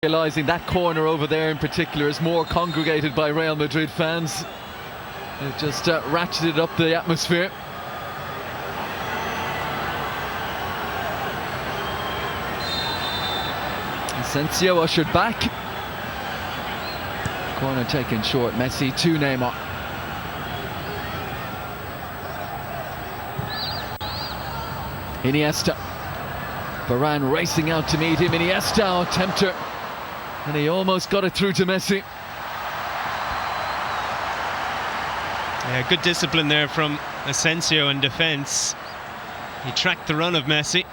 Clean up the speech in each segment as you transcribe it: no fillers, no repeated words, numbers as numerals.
Realising that corner over there in particular is more congregated by Real Madrid fans. They've just ratcheted up the atmosphere. Asensio ushered back. Corner taken short. Messi to Neymar. Iniesta. Varane racing out to meet him. Iniesta, tempter. And he almost got it through to Messi. Yeah, good discipline there from Asensio in defence. He tracked the run of Messi.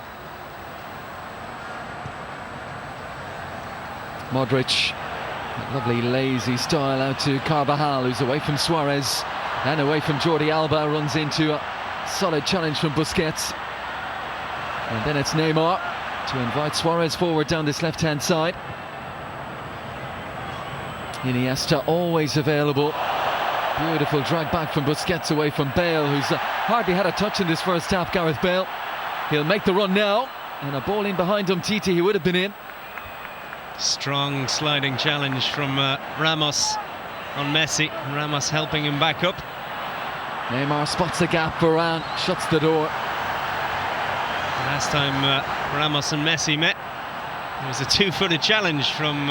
Modric, lovely lazy style out to Carvajal, who's away from Suarez and away from Jordi Alba. Runs into a solid challenge from Busquets. And then it's Neymar to invite Suarez forward down this left-hand side. Iniesta always available. Beautiful drag back from Busquets away from Bale, who's hardly had a touch in this first half. Gareth Bale. He'll make the run now, and a ball in behind him. Titi, he would have been in. Strong sliding challenge from Ramos on Messi. Ramos helping him back up. Neymar spots a gap. Varane shuts the door. Last time Ramos and Messi met, there was a two-footed challenge from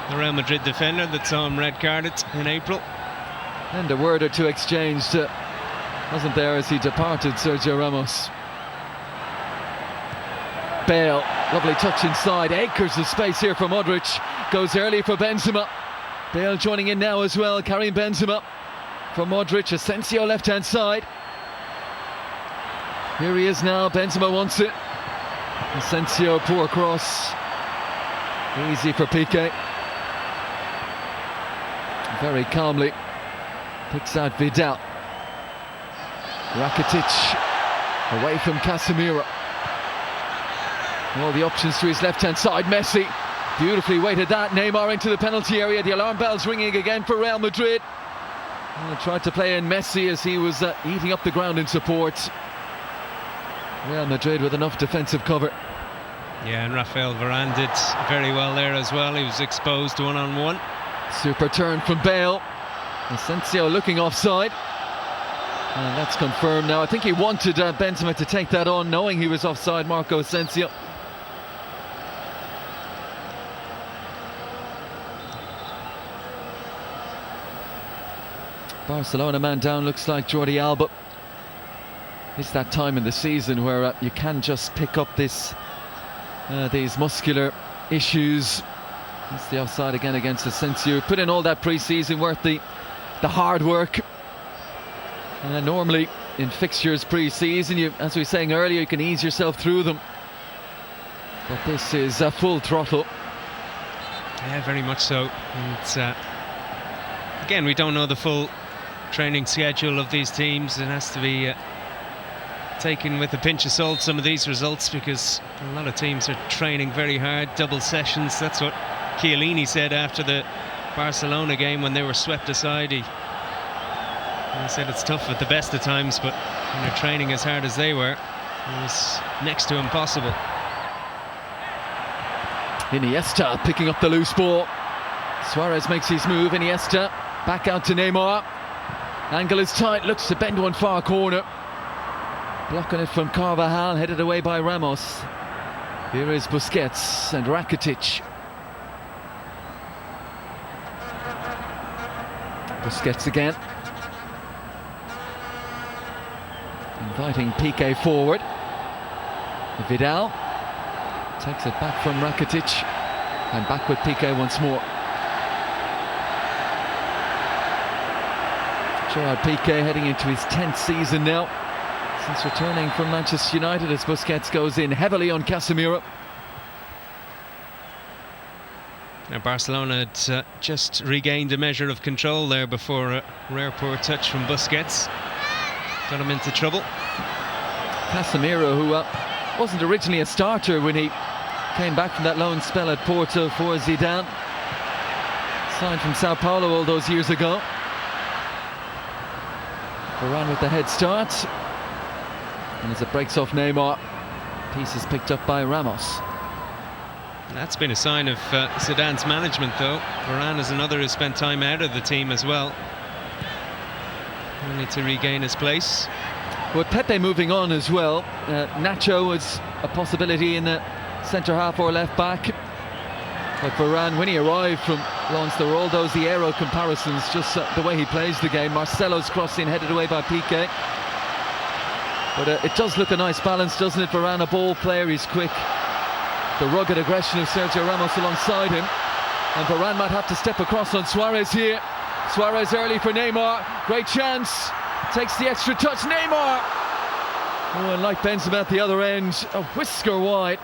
the Real Madrid defender that saw him red carded in April. And a word or two exchanged, wasn't there, as he departed, Sergio Ramos. Bale, lovely touch inside. Acres of space here for Modric. Goes early for Benzema. Bale joining in now as well, carrying Benzema. For Modric, Asensio left-hand side. Here he is now, Benzema wants it. Asensio, poor cross. Easy for Piqué. Very calmly picks out Vidal. Rakitic away from Casemiro. All the options to his left-hand side. Messi beautifully weighted that. Neymar into the penalty area. The alarm bells ringing again for Real Madrid. Tried to play in Messi as he was eating up the ground in support. Real Madrid with enough defensive cover. Yeah, and Rafael Varane did very well there as well. He was exposed one-on-one. Super turn from Bale. Asensio looking offside. And that's confirmed now. I think he wanted Benzema to take that on, knowing he was offside, Marco Asensio. Barcelona man down, looks like Jordi Alba. It's that time in the season where you can just pick up these muscular issues. It's the offside again against Asensio. Put in all that pre-season work, the hard work. And normally in fixtures pre-season, as we were saying earlier, you can ease yourself through them. But this is full throttle. Yeah, very much so. And again, we don't know the full training schedule of these teams. It has to be taken with a pinch of salt, some of these results, because a lot of teams are training very hard, double sessions. That's what Chiellini said after the Barcelona game when they were swept aside. He said it's tough at the best of times, but when they're training as hard as they were, it was next to impossible. Iniesta picking up the loose ball. Suarez makes his move. Iniesta back out to Neymar. Angle is tight, looks to bend one far corner. Blocking it from Carvajal, headed away by Ramos. Here is Busquets and Rakitic. Busquets again. Inviting Piqué forward. Vidal takes it back from Rakitic. And back with Piqué once more. Gerard Piqué heading into his 10th season now since returning from Manchester United, as Busquets goes in heavily on Casemiro. Now Barcelona had just regained a measure of control there before a rare poor touch from Busquets got him into trouble. Casemiro, who wasn't originally a starter when he came back from that loan spell at Porto for Zidane, signed from Sao Paulo all those years ago. Varane with the head start. And as it breaks off Neymar, piece is picked up by Ramos. That's been a sign of Zidane's management, though. Varane is another who spent time out of the team as well, only to regain his place. With Pepe moving on as well, Nacho is a possibility in the centre half or left back. But Varane, when he arrived from Lens, there were all those Euro comparisons, just the way he plays the game. Marcelo's crossing headed away by Piqué. But it does look a nice balance, doesn't it? Varane, a ball player, he's quick. The rugged aggression of Sergio Ramos alongside him. And Varane might have to step across on Suarez here. Suarez early for Neymar. Great chance. Takes the extra touch. Neymar! Oh, and like Benzema at the other end, a whisker wide.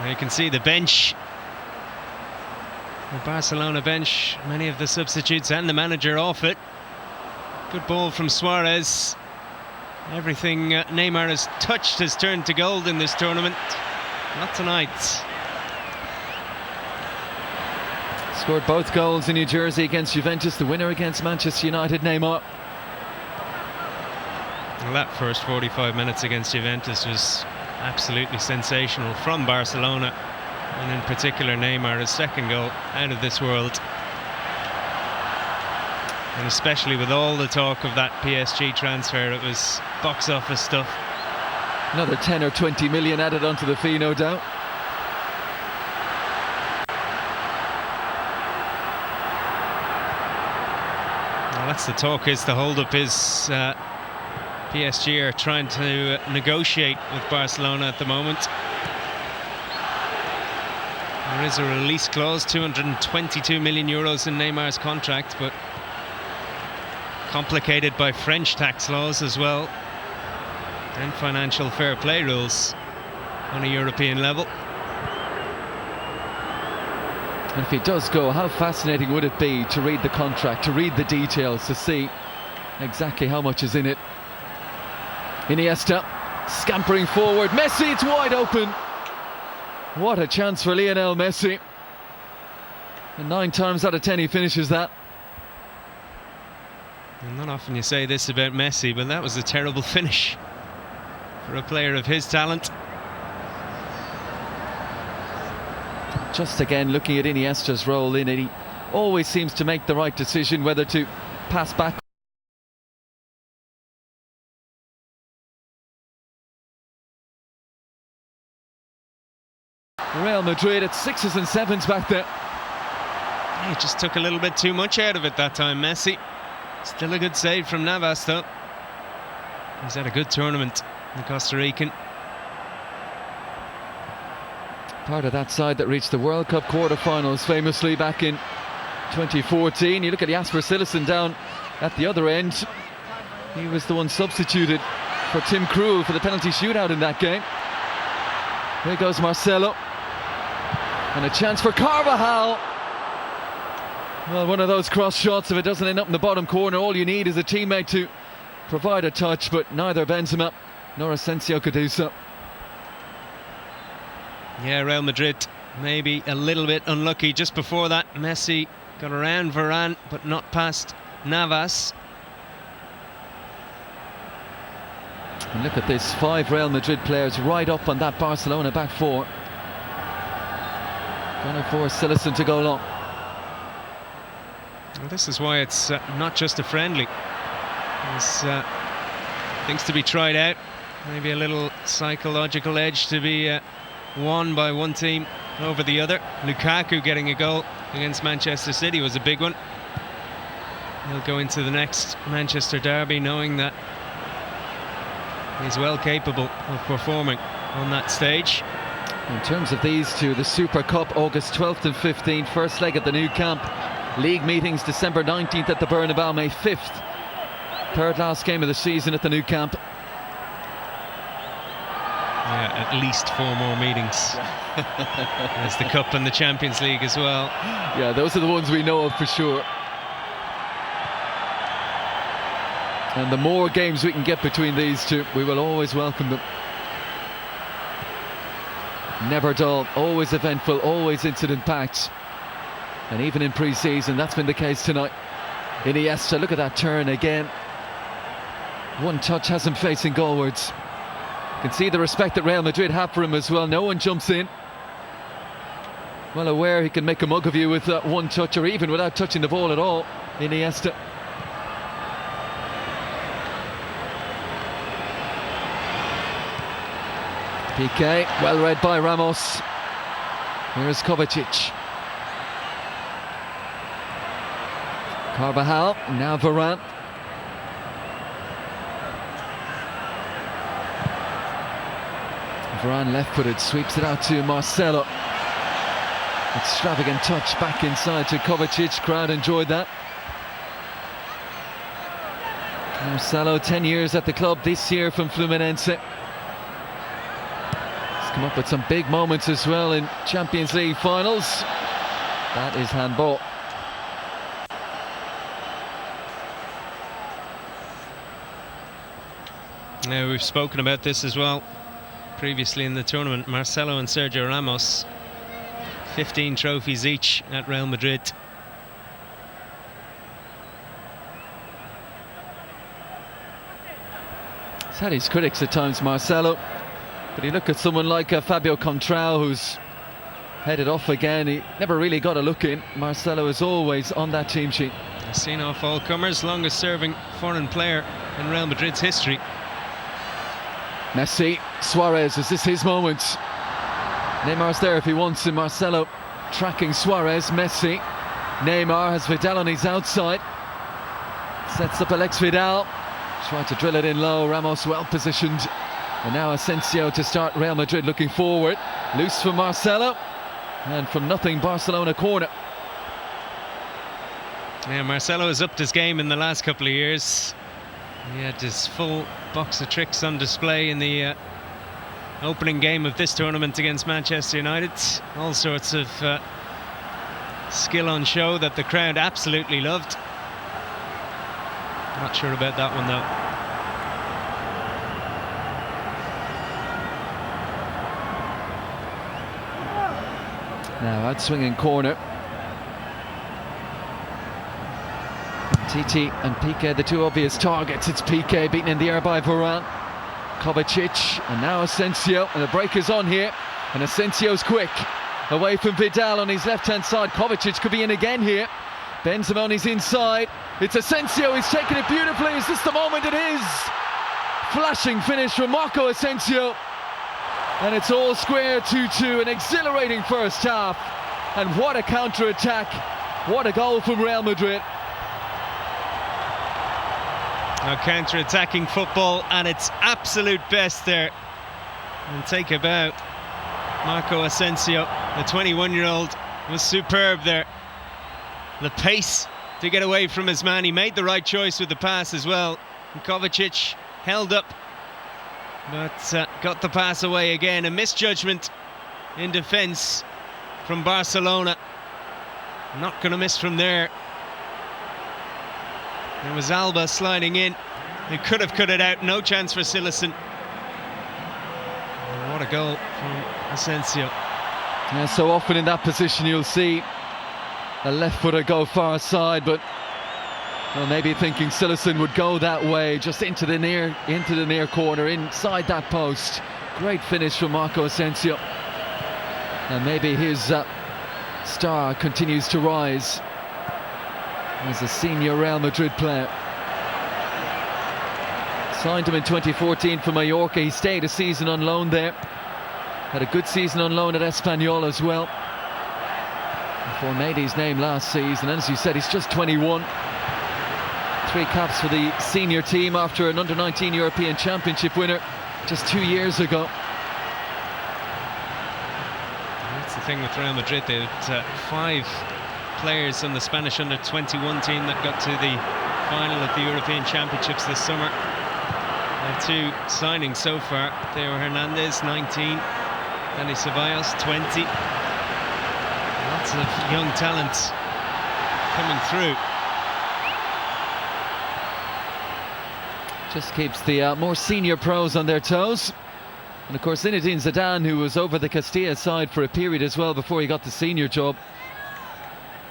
You can see the bench, the Barcelona bench, many of the substitutes and the manager off it. Good ball from Suarez. Everything Neymar has touched has turned to gold in this tournament. Not tonight. Scored both goals in New Jersey against Juventus, the winner against Manchester United, Neymar. Well, that first 45 minutes against Juventus was absolutely sensational from Barcelona, and in particular Neymar, his second goal, out of this world. And especially with all the talk of that PSG transfer, it was box office stuff. Another 10 or 20 million added onto the fee, no doubt. Well, that's the talk, is the hold-up is PSG are trying to negotiate with Barcelona at the moment. There is a release clause, 222 million euros in Neymar's contract, but complicated by French tax laws as well, and financial fair play rules on a European level. And if he does go, how fascinating would it be to read the contract, to read the details, to see exactly how much is in it. Iniesta scampering forward. Messi, it's wide open. What a chance for Lionel Messi. And 9 times out of 10 he finishes that. And not often you say this about Messi, but that was a terrible finish for a player of his talent. Just again looking at Iniesta's role in it, he always seems to make the right decision whether to pass back. Real Madrid at 6s and 7s back there. He just took a little bit too much out of it that time, Messi. Still a good save from Navas, though. He's had a good tournament, the Costa Rican. Part of that side that reached the World Cup quarter-finals famously back in 2014. You look at Jasper Cillessen down at the other end. He was the one substituted for Tim Krul for the penalty shootout in that game. Here goes Marcelo. And a chance for Carvajal. Well, one of those cross shots, if it doesn't end up in the bottom corner, all you need is a teammate to provide a touch, but neither Benzema nor Asensio could do so. Yeah, Real Madrid maybe a little bit unlucky. Just before that, Messi got around Varane, but not past Navas. And look at this, 5 Real Madrid players right up on that Barcelona back 4. Gonna force Cillessen to go long. Well, this is why it's not just a friendly. There's things to be tried out. Maybe a little psychological edge to be won by one team over the other. Lukaku getting a goal against Manchester City was a big one. He'll go into the next Manchester derby knowing that he's well capable of performing on that stage. In terms of these two, the Super Cup, August 12th and 15th, first leg at the new camp. League meetings December 19th at the Bernabeu, May 5th. Third last game of the season at the new camp. Yeah, at least 4 more meetings. There's the Cup and the Champions League as well. Yeah, those are the ones we know of for sure. And the more games we can get between these two, we will always welcome them. Never dull, always eventful, always incident-packed. And even in pre-season, that's been the case tonight. Iniesta, look at that turn again. One touch has him facing goalwards. Can see the respect that Real Madrid have for him as well. No one jumps in. Well aware he can make a mug of you with one touch, or even without touching the ball at all. Iniesta. Piqué, well read by Ramos. Here is Kovacic. Carvajal, now Varane. Varane left-footed, sweeps it out to Marcelo. Extravagant touch back inside to Kovacic. Crowd enjoyed that. Marcelo, 10 years at the club, this year from Fluminense. He's come up with some big moments as well in Champions League finals. That is handball. Now, we've spoken about this as well previously in the tournament. Marcelo and Sergio Ramos, 15 trophies each at Real Madrid. He's had his critics at times, Marcelo, but you look at someone like Fabio Contrao, who's headed off again. He never really got a look in. Marcelo is always on that team sheet. Seen off all comers, longest serving foreign player in Real Madrid's history. Messi, Suarez, is this his moment? Neymar's there if he wants him. Marcelo tracking Suarez. Messi, Neymar has Vidal on his outside, sets up Alex Vidal, tried to drill it in low. Ramos well positioned, and now Asensio to start Real Madrid looking forward. Loose for Marcelo, and from nothing, Barcelona corner. Yeah, Marcelo has upped his game in the last couple of years. He had his full box of tricks on display in the opening game of this tournament against Manchester United. All sorts of skill on show that the crowd absolutely loved. Not sure about that one though. Now out swinging corner. Titi and Piqué, the two obvious targets. It's Piqué beaten in the air by Varane. Kovacic, and now Asensio, and the break is on here, and Asensio's quick. Away from Vidal on his left-hand side. Kovacic could be in again here. Benzema on his inside. It's Asensio, he's taken it beautifully. Is this the moment? It is! Flashing finish from Marco Asensio. And it's all square, 2-2, an exhilarating first half. And what a counter-attack. What a goal from Real Madrid. Now, counter-attacking football at its absolute best there. And take a bow. Marco Asensio, the 21-year-old, was superb there. The pace to get away from his man. He made the right choice with the pass as well. And Kovacic held up, but got the pass away again. A misjudgment in defence from Barcelona. Not going to miss from there. There was Alba sliding in. He could have cut it out. No chance for Silesen. What a goal from Asensio. Yeah, so often in that position you'll see a left footer go far side, but well, maybe thinking Silesen would go that way, just into the near corner, inside that post. Great finish from Marco Asensio, and maybe his star continues to rise as a senior Real Madrid player. Signed him in 2014 for Mallorca. He stayed a season on loan there. Had a good season on loan at Espanyol as well, before made his name last season. And as you said, he's just 21. 3 caps for the senior team after an under-19 European Championship winner just 2 years ago. That's the thing with Real Madrid. They had 5 players on the Spanish under-21 team that got to the final of the European Championships this summer. Their 2 signings so far: Theo Hernandez, 19, Dani Ceballos, 20. Lots of young talent coming through. Just keeps the more senior pros on their toes. And of course Zinedine Zidane, who was over the Castilla side for a period as well before he got the senior job,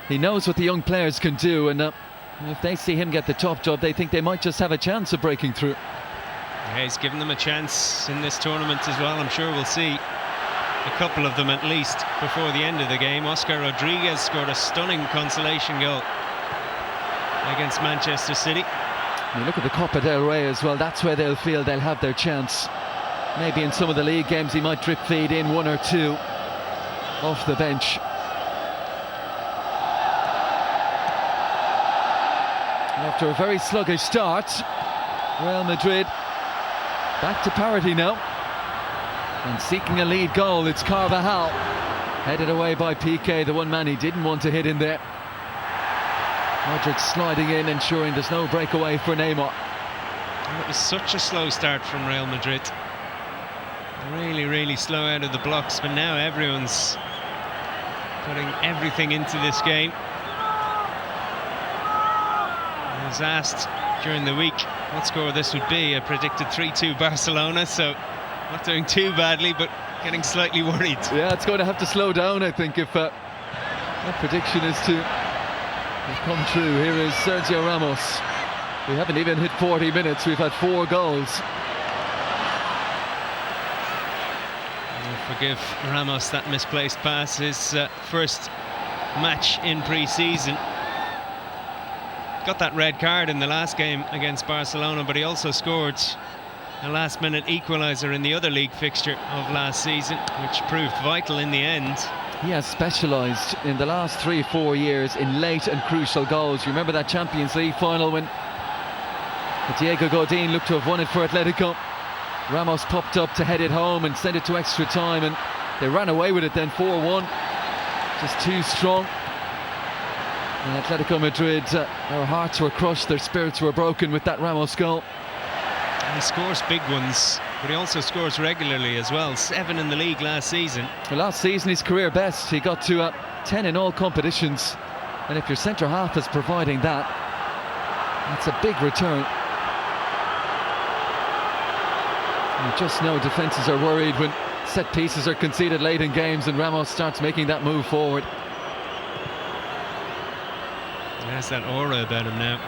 he knows what the young players can do, and if they see him get the top job, they think they might just have a chance of breaking through. Yeah, he's given them a chance in this tournament as well. I'm sure we'll see a couple of them at least before the end of the game. Oscar Rodriguez scored a stunning consolation goal against Manchester City. You look at the Copa del Rey as well, that's where they'll feel they'll have their chance. Maybe in some of the league games he might drip feed in one or two off the bench. After a very sluggish start, Real Madrid back to parity now. And seeking a lead goal, it's Carvajal. Headed away by Piqué, the one man he didn't want to hit in there. Modric sliding in, ensuring there's no breakaway for Neymar. It was such a slow start from Real Madrid. Really slow out of the blocks, but now everyone's putting everything into this game. I was asked during the week what score this would be. I predicted 3-2 Barcelona, so not doing too badly, but getting slightly worried. Yeah, it's going to have to slow down, I think, if that prediction is to come true. Here is Sergio Ramos. We haven't even hit 40 minutes, we've had 4 goals. I'll forgive Ramos that misplaced pass, his first match in pre-season. Got that red card in the last game against Barcelona, but he also scored a last-minute equaliser in the other league fixture of last season, which proved vital in the end. He has specialised in the last 3-4 years in late and crucial goals. You remember that Champions League final when Diego Godin looked to have won it for Atletico. Ramos popped up to head it home and send it to extra time, and they ran away with it then 4-1. Just too strong. And Atletico Madrid, their hearts were crushed, their spirits were broken with that Ramos goal. And he scores big ones, but he also scores regularly as well. 7 in the league last season. Well, last season his career best. He got to 10 in all competitions, and if your centre half is providing that, that's a big return. You just know defences are worried when set pieces are conceded late in games and Ramos starts making that move forward. He has that aura about him now.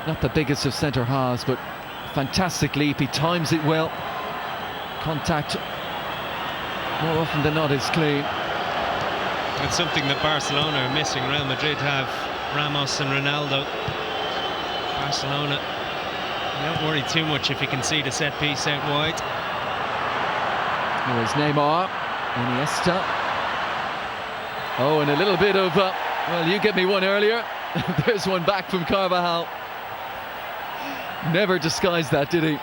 Not the biggest of centre halves, but fantastic leap. He times it well. Contact more often than not is clean. It's something that Barcelona are missing. Real Madrid have Ramos and Ronaldo. Barcelona, don't worry too much if you can see the set piece out wide. Here is Neymar, Iniesta. Oh, and a little bit of, well, you get me one earlier. There's one back from Carvajal. Never disguised that, did he?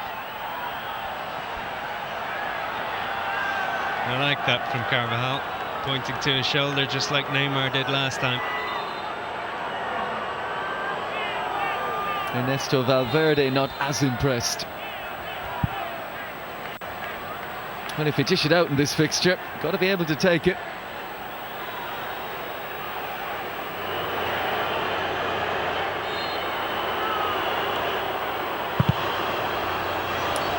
I like that from Carvajal, pointing to his shoulder just like Neymar did last time. Ernesto Valverde not as impressed. Well, if you dish it out in this fixture, got to be able to take it.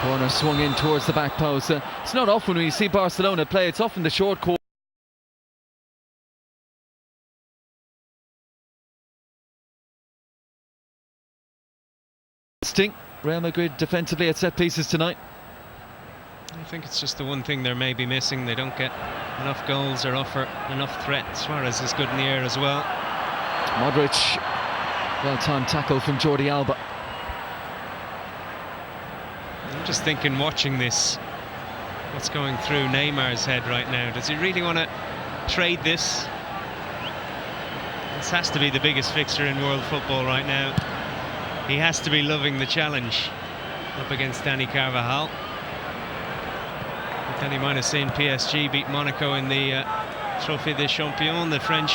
Corner swung in towards the back post. It's not often when you see Barcelona play, it's often the short corner. Real Madrid defensively at set pieces tonight. I think it's just the one thing they're maybe missing. They don't get enough goals or offer enough threat. Suarez is good in the air as well. Modric, well-timed tackle from Jordi Alba. I'm just thinking, watching this, what's going through Neymar's head right now? Does he really want to trade this? This has to be the biggest fixture in world football right now. He has to be loving the challenge up against Dani Carvajal. But then he might have seen PSG beat Monaco in the Trophée des Champions, the French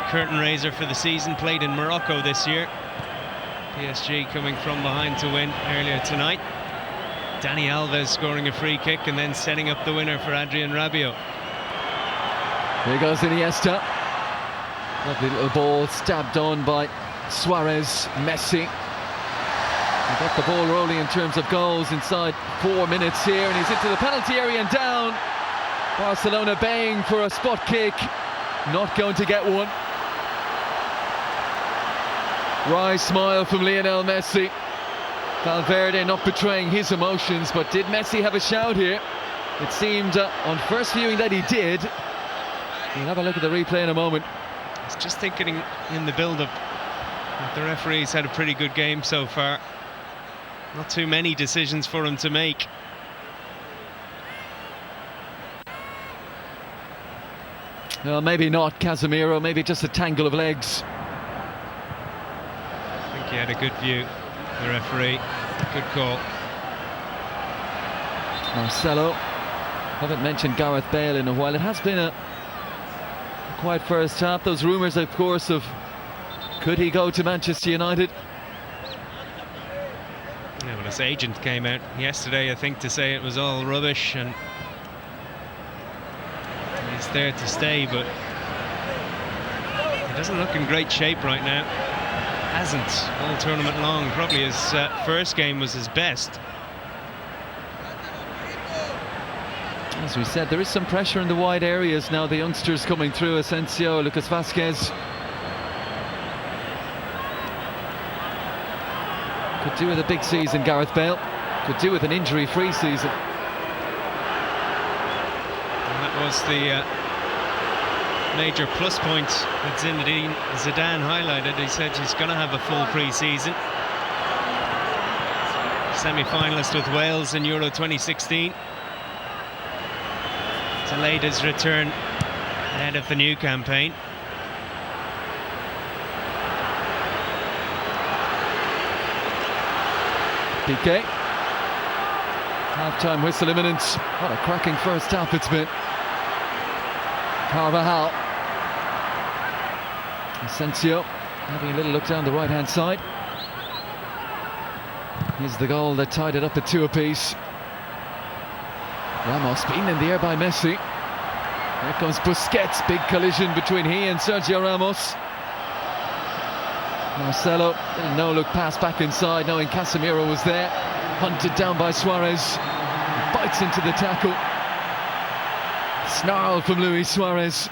curtain raiser for the season, played in Morocco this year. PSG coming from behind to win earlier tonight. Dani Alves scoring a free kick and then setting up the winner for Adrien Rabiot. Here goes Iniesta. Lovely little ball stabbed on by Suarez. Messi. He got the ball rolling in terms of goals inside 4 minutes here, and he's into the penalty area and down. Barcelona baying for a spot kick, not going to get one. Wry smile from Lionel Messi. Valverde not betraying his emotions, but did Messi have a shout here? It seemed on first viewing that he did. We'll have a look at the replay in a moment. I was just thinking in the build-up that the referee's had a pretty good game so far. Not too many decisions for him to make. Well, maybe not Casemiro, maybe just a tangle of legs. I think he had a good view, the referee. Good call. Marcelo. Haven't mentioned Gareth Bale in a while. It has been a quiet first half. Those rumours, of course, of could he go to Manchester United? Yeah, well, his agent came out yesterday, I think, to say it was all rubbish and he's there to stay, but he doesn't look in great shape right now. Hasn't all tournament long. Probably his first game was his best. As we said, there is some pressure in the wide areas now. The youngsters coming through, Asensio, Lucas Vazquez. Could do with a big season, Gareth Bale. Could do with an injury-free season. And that was the major plus point that Zinedine Zidane highlighted. He said he's going to have a full pre-season. Semi-finalist with Wales in Euro 2016. Delayed his return ahead of the new campaign. PK. Half-time whistle imminent. What a cracking first half it's been. Carvajal. Asensio having a little look down the right-hand side. Here's the goal that tied it up at 2 apiece. Ramos beaten in the air by Messi. Here comes Busquets. Big collision between he and Sergio Ramos. Marcelo, little no-look pass back inside, knowing Casemiro was there. Hunted down by Suarez. He bites into the tackle. Snarl from Luis Suarez.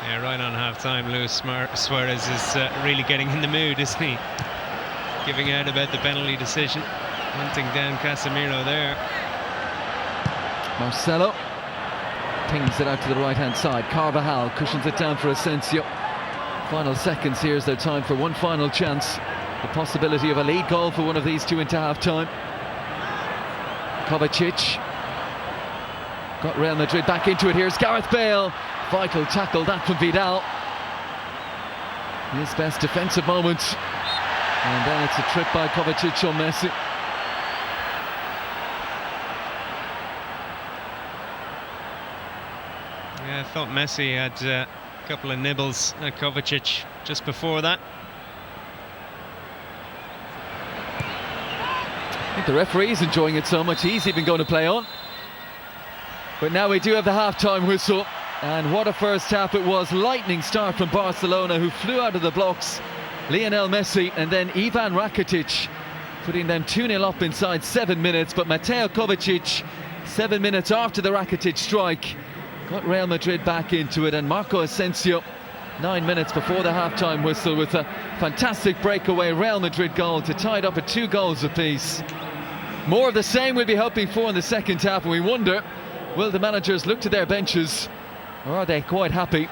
Yeah, right on half-time, Luis Suarez is really getting in the mood, isn't he? Giving out about the penalty decision. Hunting down Casemiro there. Marcelo pings it out to the right-hand side. Carvajal cushions it down for Asensio. Final seconds here is their time for one final chance. The possibility of a lead goal for one of these two into half-time. Kovacic got Real Madrid back into it. Here's Gareth Bale. Vital tackle that from Vidal. His best defensive moment. And then it's a trip by Kovacic on Messi. Yeah, I thought Messi had a couple of nibbles at Kovacic just before that. I think the referee's enjoying it so much, he's even going to play on. But now we do have the half-time whistle. And what a first half it was. Lightning start from Barcelona, who flew out of the blocks. Lionel Messi and then Ivan Rakitic, putting them 2-0 up inside 7 minutes. But Mateo Kovacic, 7 minutes after the Rakitic strike, got Real Madrid back into it. And Marco Asensio, 9 minutes before the half-time whistle, with a fantastic breakaway Real Madrid goal to tie it up at 2 goals apiece. More of the same we'll be hoping for in the second half, and we wonder, will the managers look to their benches, or are they quite happy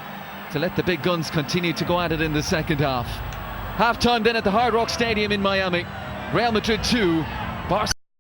to let the big guns continue to go at it in the second half? Half-time then at the Hard Rock Stadium in Miami. Real Madrid 2, Barcelona